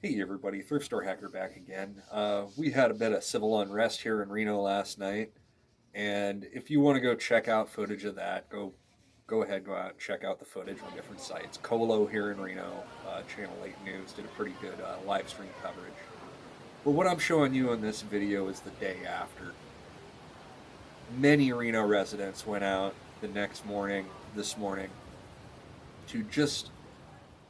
Hey everybody, Thrift Store Hacker back again. We had a bit of civil unrest here in Reno last night, and if you want to go check out footage of that, go ahead, go out and check out the footage on different sites. Colo here in Reno, Channel 8 News did a pretty good live stream coverage. But what I'm showing you in this video is the day after. Many Reno residents went out the next morning, this morning, to just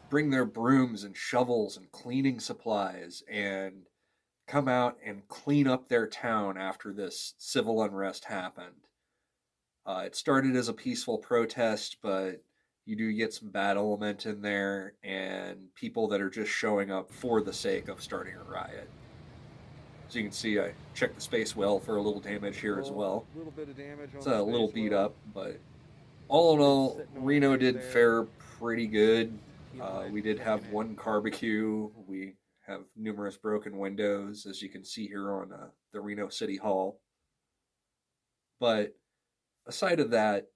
bring their brooms and shovels and cleaning supplies and come out and clean up their town after this civil unrest happened. It started as a peaceful protest, but you do get some bad element in there and people that are just showing up for the sake of starting a riot. So you can see I checked the space well for a little damage here as well. Little bit of damage It's on the a little space beat well. up, but all in It's all, sitting on Reno right did there. fare pretty good. Keeling it, We did checking have it. one barbecue. We have numerous broken windows, as you can see here on the Reno City Hall. But aside of that,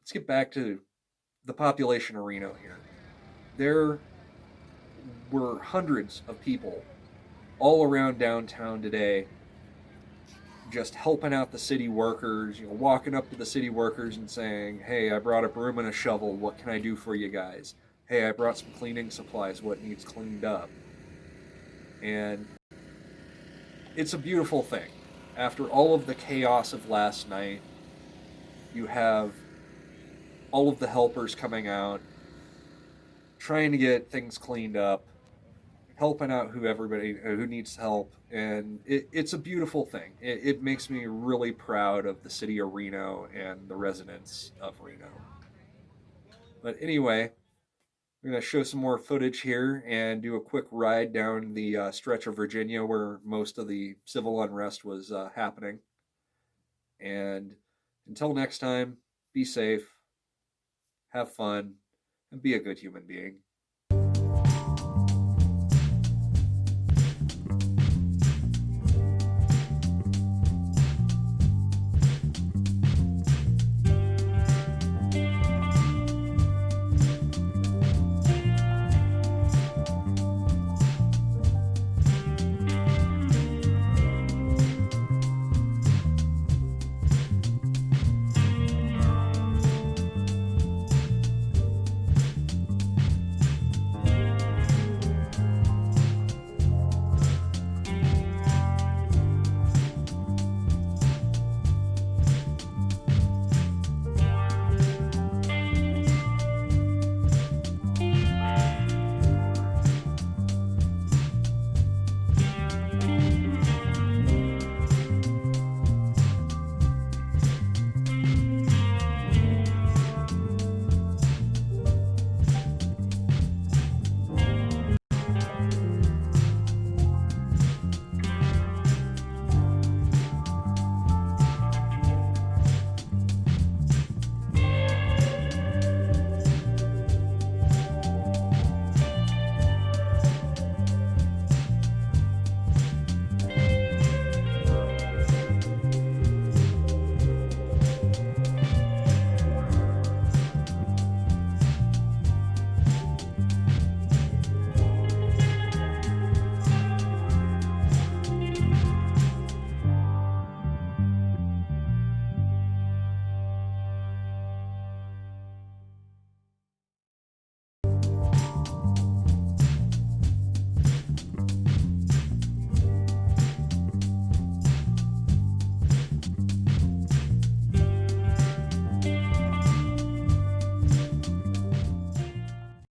let's get back to the population of Reno here. There were hundreds of people all around downtown today just helping out the city workers, walking up to the city workers and saying, "Hey, I brought a broom and a shovel. What can I do for you guys? Hey, I brought some cleaning supplies. What needs cleaned up?" And it's a beautiful thing. After all of the chaos of last night, you have all of the helpers coming out, trying to get things cleaned up, helping out who needs help, and it's a beautiful thing. It makes me really proud of the city of Reno and the residents of Reno. But anyway, we're going to show some more footage here and do a quick ride down the stretch of Virginia where most of the civil unrest was happening. And until next time, be safe, have fun, and be a good human being.